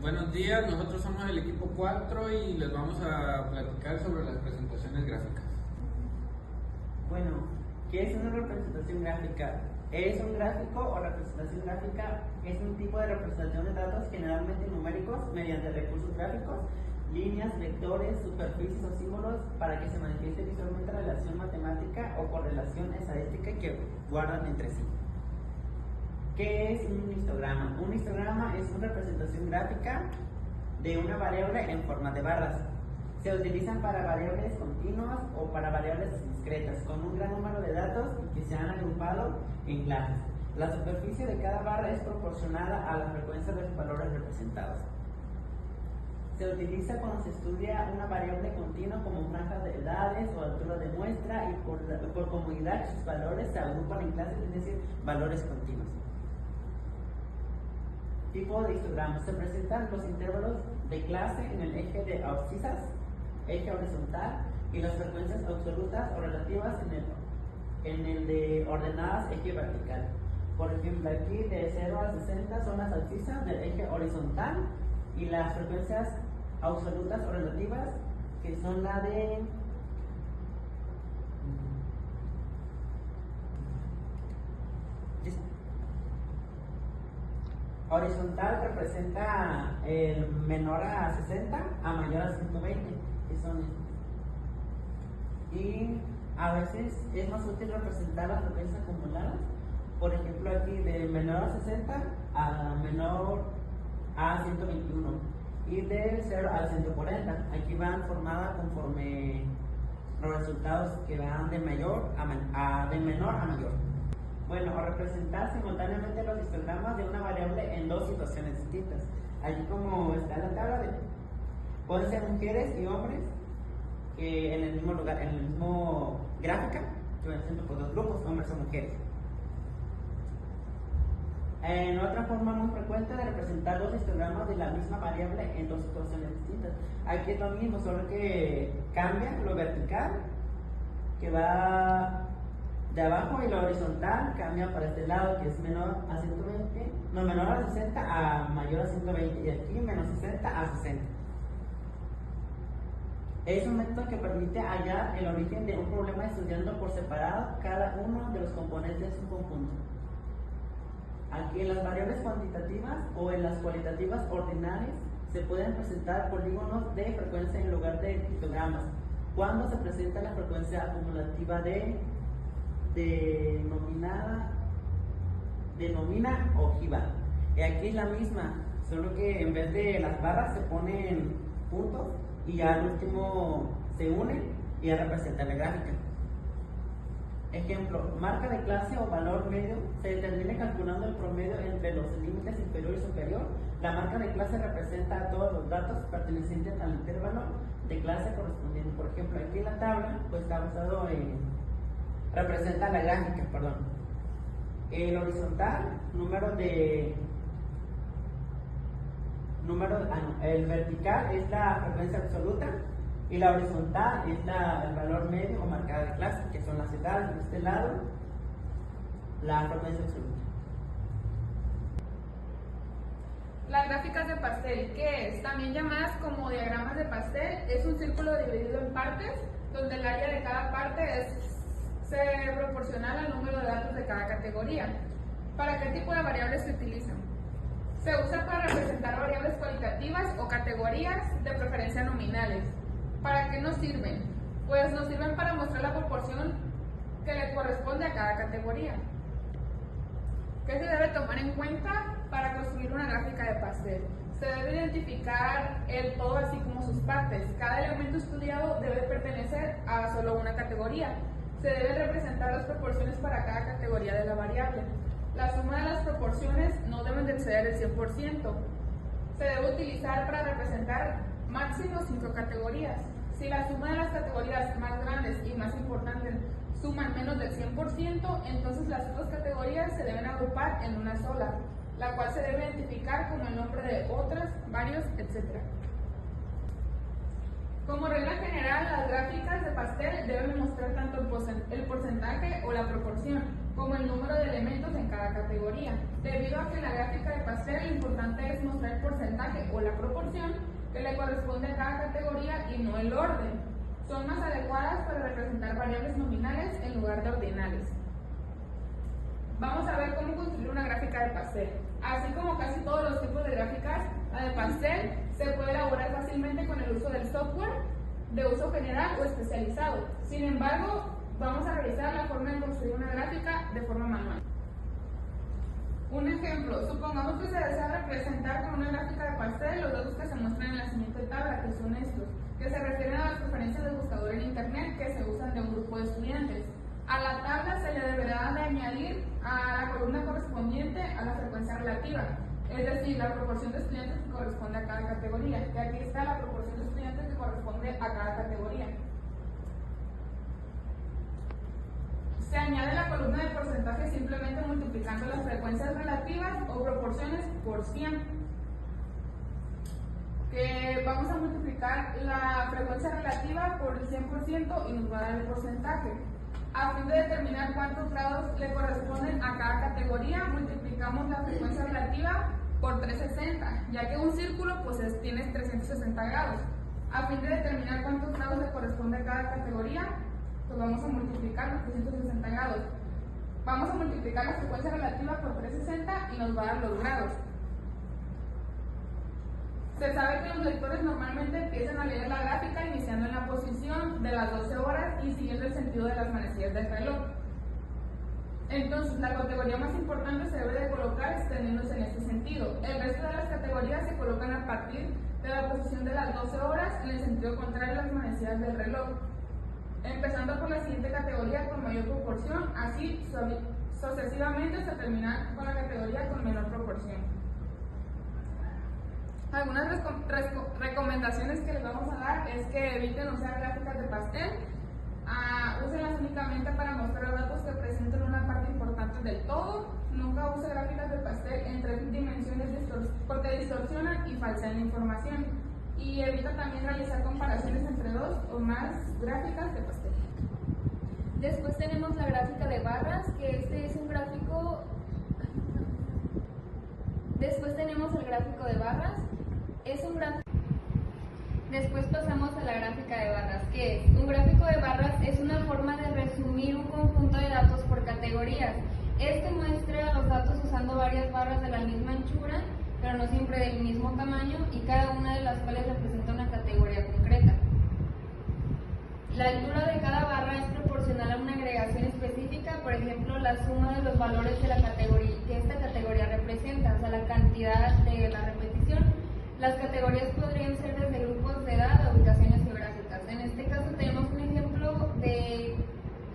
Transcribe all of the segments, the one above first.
Buenos días, nosotros somos el equipo 4 y les vamos a platicar sobre las presentaciones gráficas. Bueno, ¿qué es una representación gráfica? ¿Es un gráfico o representación gráfica? Es un tipo de representación de datos generalmente numéricos mediante recursos gráficos, líneas, vectores, superficies o símbolos para que se manifieste visualmente relación matemática o correlación estadística que guardan entre sí. ¿Qué es un histograma? Un histograma es una representación gráfica de una variable en forma de barras. Se utilizan para variables continuas o para variables discretas, con un gran número de datos y que se han agrupado en clases. La superficie de cada barra es proporcionada a la frecuencia de los valores representados. Se utiliza cuando se estudia una variable continua como franjas de edades o altura de muestra y por comodidad sus valores se agrupan en clases, es decir, valores continuos. Tipo de histogramas. Se presentan los intervalos de clase en el eje de abscisas, eje horizontal, y las frecuencias absolutas o relativas en el de ordenadas, eje vertical. Por ejemplo, aquí de 0 a 60 son las abscisas del eje horizontal y las frecuencias absolutas o relativas que son la de horizontal representa el menor a 60 a mayor a 120, que son estos. Y a veces es más útil representar las frecuencias acumuladas. Por ejemplo, aquí de menor a 60 a menor a 121 y de 0 a 140. Aquí van formadas conforme los resultados que van de menor a mayor. Bueno, o representar simultáneamente los histogramas de una variable en dos situaciones distintas. Allí como está en la tabla, pueden ser mujeres y hombres que en el mismo lugar, en el mismo gráfica, que van siendo por dos grupos, hombres o mujeres. En otra forma muy frecuente de representar los histogramas de la misma variable en dos situaciones distintas. Aquí es lo mismo, solo que cambia lo vertical, que va de abajo, y lo horizontal cambia para este lado, que es menor a 120, no, menor a 60 a mayor a 120, y aquí menos 60 a 60. Es un método que permite hallar el origen de un problema estudiando por separado cada uno de los componentes de su conjunto. Aquí en las variables cuantitativas o en las cualitativas ordinales se pueden presentar polígonos de frecuencia en lugar de histogramas. Cuando se presenta la frecuencia acumulativa denomina ojiva. Y aquí es la misma, solo que en vez de las barras se ponen puntos y ya al último se unen y ya representa la gráfica. Ejemplo, marca de clase o valor medio se determina calculando el promedio entre los límites inferior y superior. La marca de clase representa a todos los datos pertenecientes al intervalo de clase correspondiente. Por ejemplo, aquí en la tabla pues está basado en representa la gráfica, perdón. El horizontal, el vertical es la frecuencia absoluta y la horizontal es el valor medio o marcada de clase, que son las edades. De este lado, la frecuencia absoluta. Las gráficas de pastel, ¿qué es? También llamadas como diagramas de pastel, es un círculo dividido en partes, donde el área de cada parte se proporciona al número de datos de cada categoría. ¿Para qué tipo de variables se utilizan? Se usa para representar variables cualitativas o categorías, de preferencia nominales. ¿Para qué nos sirven? Pues nos sirven para mostrar la proporción que le corresponde a cada categoría. ¿Qué se debe tomar en cuenta para construir una gráfica de pastel? Se debe identificar el todo así como sus partes. Cada elemento estudiado debe pertenecer a solo una categoría. Se deben representar las proporciones para cada categoría de la variable. La suma de las proporciones no deben de exceder el 100%. Se debe utilizar para representar máximo 5 categorías. Si la suma de las categorías más grandes y más importantes suman menos del 100%, entonces las otras categorías se deben agrupar en una sola, la cual se debe identificar como el nombre de otras, varios, etc. Como regla general, las gráficas de pastel deben mostrar tanto el porcentaje o la proporción, como el número de elementos en cada categoría. Debido a que en la gráfica de pastel lo importante es mostrar el porcentaje o la la proporción que le corresponde a cada categoría y no el orden. Son más adecuadas para representar variables nominales en lugar de ordinales. Vamos a ver cómo construir una gráfica de pastel. Así como casi todos los tipos de gráficas, la de pastel se puede elaborar fácilmente con el uso del software de uso general o especializado. Sin embargo, vamos a revisar la forma de construir una gráfica de forma manual. Un ejemplo, supongamos que se desea representar con una gráfica de pastel los datos que se muestran en la siguiente tabla, que son estos, que se refieren a las preferencias del buscador en internet que se usan de un grupo de estudiantes. A la tabla se le deberá de añadir a la columna correspondiente a la frecuencia relativa, es decir, la proporción de estudiantes que corresponde a cada categoría, y aquí está la proporción de estudiantes que corresponde a cada categoría. Se añade la columna de porcentaje simplemente multiplicando las frecuencias relativas o proporciones por 100. Que vamos a multiplicar la frecuencia relativa por el 100% y nos va a dar el porcentaje. A fin de determinar cuántos grados le corresponden a cada categoría, multiplicamos la frecuencia relativa por 360, ya que un círculo pues tiene 360 grados. A fin de determinar cuántos grados le corresponde a cada categoría, pues vamos a multiplicar los 360 grados. Vamos a multiplicar la frecuencia relativa por 360 y nos va a dar los grados. Se sabe que los lectores normalmente empiezan a leer la gráfica iniciando en la posición de las 12 horas y siguiendo el sentido de las manecillas del reloj. Entonces, la categoría más importante se debe de colocar extendiéndose en este sentido. El resto de las categorías se colocan a partir de la posición de las 12 horas en el sentido contrario a las manecillas del reloj. Empezando por la siguiente categoría con mayor proporción, así sucesivamente hasta terminar con la categoría con menor proporción. Algunas recomendaciones que les vamos a dar es que eviten usar gráficas de pastel, úsenlas únicamente para mostrar datos que presenten una parte importante del todo. Nunca use gráficas de pastel en 3 dimensiones porque distorsionan y falsean la información. Y evita también realizar comparaciones entre 2 o más gráficas de pastel. Después tenemos la gráfica de barras, que este es un gráfico. Después tenemos el gráfico de barras. Después pasamos a la gráfica de barras, que es un gráfico de barras es una forma de resumir un conjunto de datos por categorías. Este muestra los datos usando varias barras de la misma anchura, pero no siempre del mismo tamaño, y cada una de las cuales representa una categoría concreta. La altura de cada barra es proporcional a una agregación específica, por ejemplo, la suma de los valores de la categoría que esta categoría representa, o sea, la cantidad de la repetición. Las categorías podrían ser desde grupos de edad a ubicaciones geográficas. En este caso tenemos un ejemplo de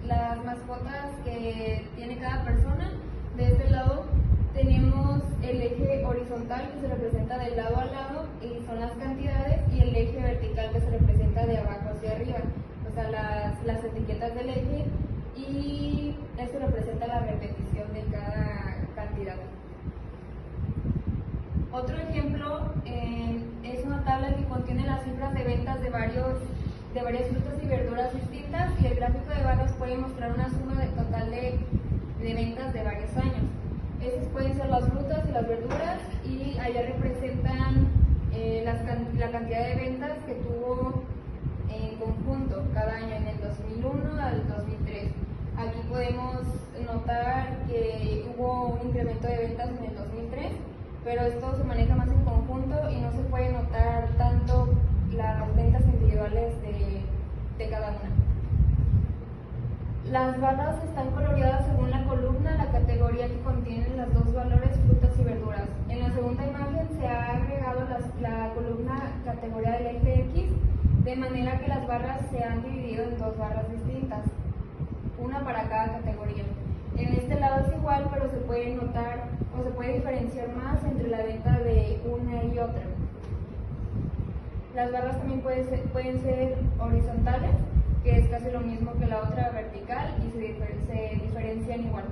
las mascotas que tiene cada persona. De este lado tenemos el eje horizontal que se representa de lado a lado y son las cantidades, y el eje vertical que se representa de abajo hacia arriba, o sea, las etiquetas del eje, y esto representa la repetición de cada cantidad. Otro ejemplo es una tabla que contiene las cifras de ventas de varias frutas y verduras distintas, y el gráfico de barras puede mostrar una suma total de ventas de varios años. Esas pueden ser las frutas y las verduras, y allá representan la cantidad de ventas que tuvo en conjunto cada año, en el 2001 al 2003. Aquí podemos notar que hubo un incremento de ventas en el 2003, pero esto se maneja más en conjunto y no se puede notar tanto las ventas individuales de cada una. Las barras están coloreadas según la columna, la categoría que contienen los 2 valores frutas y verduras. En la segunda imagen se ha agregado la columna categoría del eje X, de manera que las barras se han dividido en 2 barras distintas, una para cada categoría. En este lado es igual, pero se puede notar o se puede diferenciar más entre la venta de una y otra. Las barras también pueden ser horizontales, que es casi lo mismo que la otra vertical, y se diferencian igual.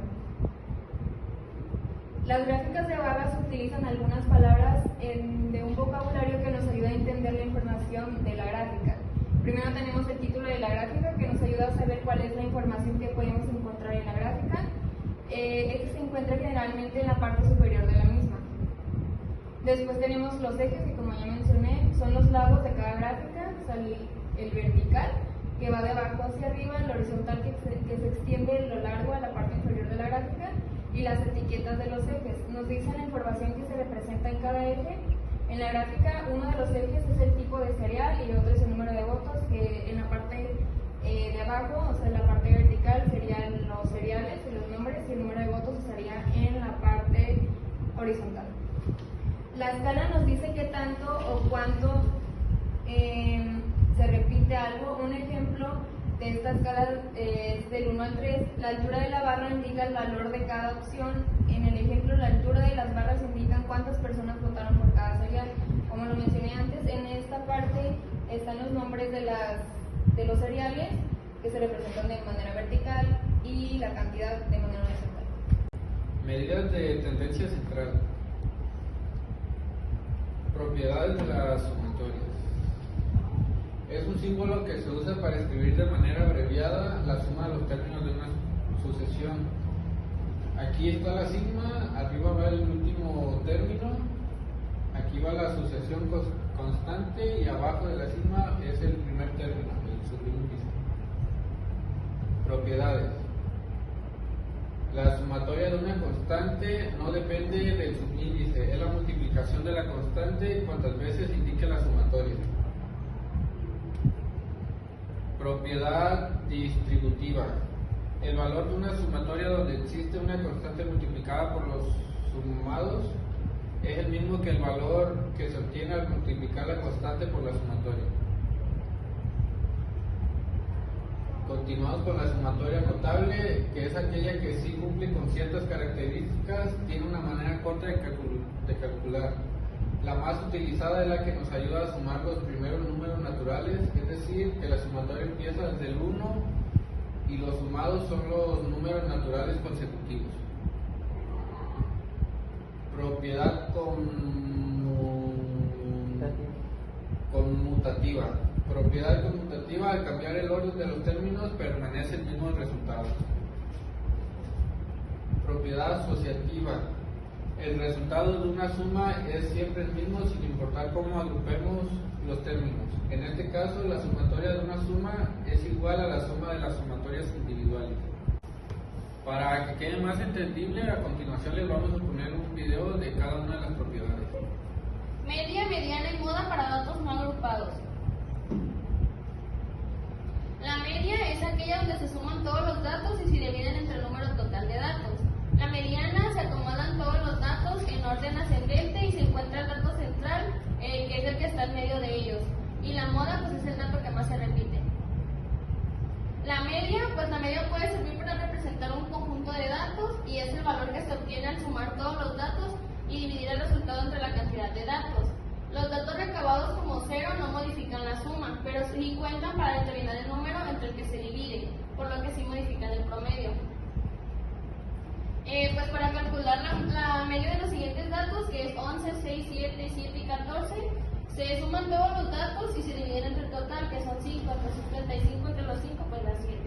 Las gráficas de barras utilizan algunas palabras de un vocabulario que nos ayuda a entender la información de la gráfica. Primero tenemos el título de la gráfica, que nos ayuda a saber cuál es la información que podemos encontrar en la gráfica. Este se encuentra generalmente en la parte superior de la misma. Después tenemos los ejes, que como ya mencioné, son los lados de cada gráfica. Sale el vertical, que va de abajo hacia arriba, el horizontal que se extiende a lo largo a la parte inferior de la gráfica, y las etiquetas de los ejes. Nos dicen la información que se representa en cada eje. En la gráfica, uno de los ejes es el tipo de cereal y otro es el número de votos, que en la parte de abajo, o sea, en la parte vertical serían los cereales y los nombres, y el número de votos estaría en la parte horizontal. La escala nos dice qué tanto o cuánto se repite algo. Un ejemplo de esta escala es del 1 al 3. La altura de la barra indica el valor de cada opción. En el ejemplo, la altura de las barras indican cuántas personas votaron por cada cereal. Como lo mencioné antes, en esta parte están los nombres de los cereales, que se representan de manera vertical, y la cantidad de manera horizontal. Medidas de tendencia central. Propiedades de las sumatorias. Es un símbolo que se usa para escribir de manera abreviada la suma de los términos de una sucesión. Aquí está la sigma, arriba va el último término, aquí va la sucesión constante y abajo de la sigma es el primer término, el subíndice. Propiedades. La sumatoria de una constante no depende del subíndice, es la multiplicación de la constante cuantas veces indique la sumatoria. Propiedad distributiva. El valor de una sumatoria donde existe una constante multiplicada por los sumados es el mismo que el valor que se obtiene al multiplicar la constante por la sumatoria. Continuamos con la sumatoria notable, que es aquella que sí cumple con ciertas características, tiene una manera corta de calcular. La más utilizada es la que nos ayuda a sumar los primeros números naturales, es decir, que la sumatoria empieza desde el 1 y los sumados son los números naturales consecutivos. Propiedad conmutativa. Propiedad conmutativa, al cambiar el orden de los términos permanece el mismo resultado. Propiedad asociativa. El resultado de una suma es siempre el mismo sin importar cómo agrupemos los términos. En este caso, la sumatoria de una suma es igual a la suma de las sumatorias individuales. Para que quede más entendible, a continuación les vamos a poner un video de cada una de las propiedades. Media, mediana y moda para datos no agrupados. La media es aquella donde se suman todos los datos y se dividen entre el número total de datos. La mediana se acomodan todos los datos en orden ascendente y se encuentra el dato central, que es el que está en medio de ellos. Y la moda, pues es el dato que más se repite. La media, pues la media puede servir para representar un conjunto de datos y es el valor que se obtiene al sumar todos los datos y dividir el resultado entre la cantidad de datos. Los datos recabados como 0 no modifican la suma, pero sí cuentan para determinar el número entre el que se divide, por lo que sí modifican el promedio. Pues para calcular la media de los siguientes datos, que es 11, 6, 7, 7 y 14, se suman todos los datos y se dividen entre el total, que son 5, entonces 35 entre los 5, pues da 7.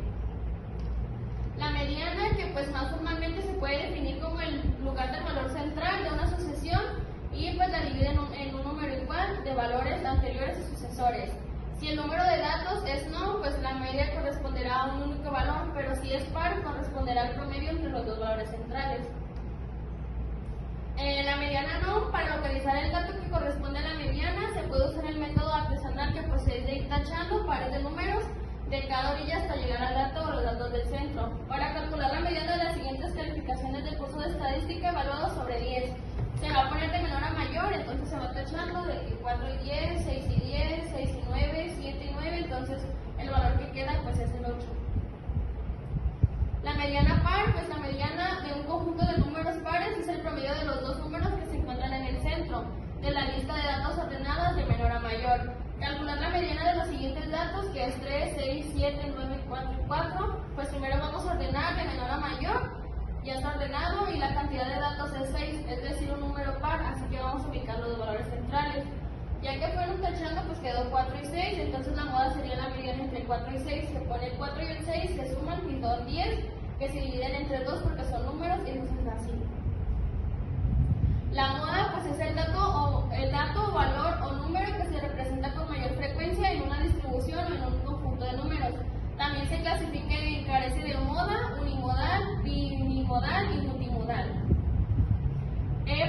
La mediana, que pues más formalmente se puede definir como el lugar del valor central de una sucesión, y pues la divide en un número igual de valores anteriores y sucesores. Si el número de datos es no, pues la media corresponderá a un único valor, pero si es par, corresponderá al promedio entre los dos valores centrales. La mediana no, para localizar el dato que corresponde a la mediana, se puede usar el método artesanal, que pues es de ir tachando pares de números de cada orilla hasta llegar al dato o los datos del centro. Para calcular la mediana de las siguientes calificaciones del curso de estadística evaluado sobre 10. Se va a poner de menor a mayor, entonces se va tachando de que 4 y 10, 6 y 10, 6 y 9, 7 y 9, entonces el valor que queda pues es el 8. La mediana par, pues la mediana de un conjunto de números pares es el promedio de los dos números que se encuentran en el centro de la lista de datos ordenadas de menor a mayor. Calcular la mediana de los siguientes datos, que es 3, 6, 7, 9, 4 y 4, pues primero vamos a ordenar de menor a mayor. Ya está ordenado y la cantidad de datos es 6, es decir, un número par, así que vamos a ubicar los valores centrales. Ya que fueron tachando, pues quedó 4 y 6, entonces la moda sería la mediana entre 4 y 6. Se pone el 4 y el 6, se suman y son 10, que se dividen entre 2 porque son números y entonces así. La moda pues es el dato o valor o número que se representa con mayor frecuencia en una distribución o en un conjunto de números. También se clasifica en carece de moda, unimodal, binimodal y multimodal.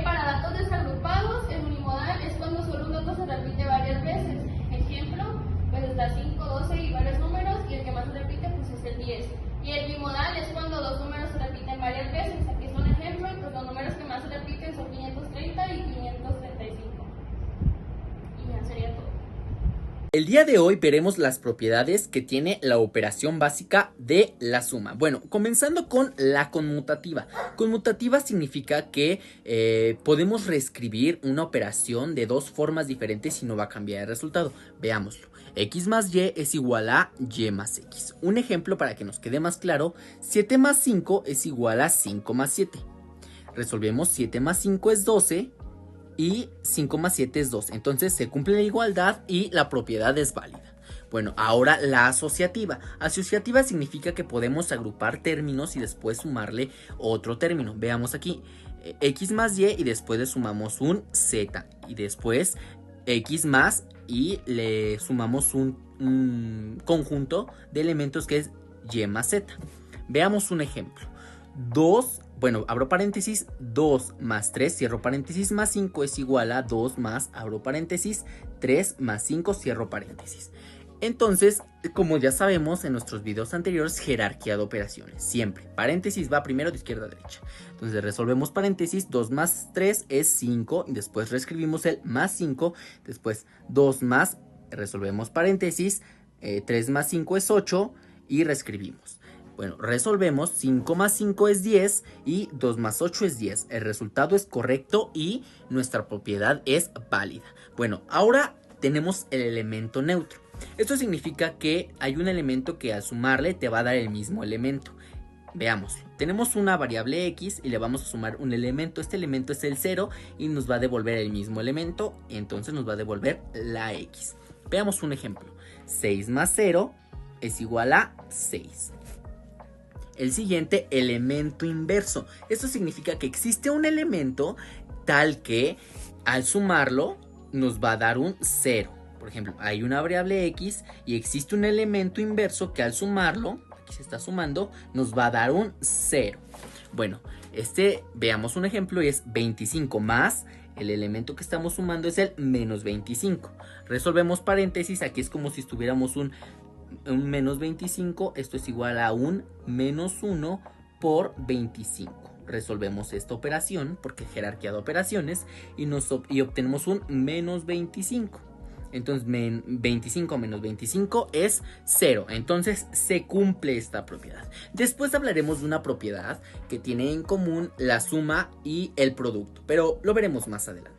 Para datos desagrupados, el unimodal es cuando solo un dato se repite varias veces. Ejemplo, pues está 5, 12 y varios números, y el que más se repite pues es el 10. Y el bimodal es cuando dos números se repiten varias veces. Aquí es un ejemplo, y pues los números que más se repiten son 530 y 535. Y ya sería todo. El día de hoy veremos las propiedades que tiene la operación básica de la suma. Bueno, comenzando con la conmutativa. Conmutativa significa que podemos reescribir una operación de dos formas diferentes y no va a cambiar el resultado. Veámoslo. X más Y es igual a Y más X. Un ejemplo para que nos quede más claro: 7 más 5 es igual a 5 más 7. Resolvemos. 7 más 5 es 12. Y 5 más 7 es 2. Entonces se cumple la igualdad y la propiedad es válida. Bueno, ahora la asociativa. Asociativa significa que podemos agrupar términos y después sumarle otro término. Veamos aquí. X más Y después le sumamos un Z. Y después X más y le sumamos un conjunto de elementos que es Y más Z. Veamos un ejemplo. Abro paréntesis, 2 más 3, cierro paréntesis, más 5 es igual a 2 más, abro paréntesis, 3 más 5, cierro paréntesis. Entonces, como ya sabemos en nuestros videos anteriores, jerarquía de operaciones. Siempre, paréntesis va primero de izquierda a derecha. Entonces resolvemos paréntesis, 2 más 3 es 5, y después reescribimos el más 5, después 2 más, resolvemos paréntesis, 3 más 5 es 8, y reescribimos. Bueno, resolvemos. 5 más 5 es 10 y 2 más 8 es 10. El resultado es correcto y nuestra propiedad es válida. Bueno, ahora tenemos el elemento neutro. Esto significa que hay un elemento que al sumarle te va a dar el mismo elemento. Veamos, tenemos una variable x y le vamos a sumar un elemento. Este elemento es el 0 y nos va a devolver el mismo elemento, y entonces nos va a devolver la x. Veamos un ejemplo. 6 más 0 es igual a 6. El siguiente, elemento inverso. Esto significa que existe un elemento tal que al sumarlo nos va a dar un 0. Por ejemplo, hay una variable x y existe un elemento inverso que al sumarlo, aquí se está sumando, nos va a dar un 0. Bueno, veamos un ejemplo y es 25 más, el elemento que estamos sumando es el menos 25. Resolvemos paréntesis, aquí es como si estuviéramos un menos 25, esto es igual a un menos 1 por 25. Resolvemos esta operación porque es jerarquía de operaciones y obtenemos un menos 25. Entonces 25 menos 25 es 0. Entonces se cumple esta propiedad. Después hablaremos de una propiedad que tiene en común la suma y el producto, pero lo veremos más adelante.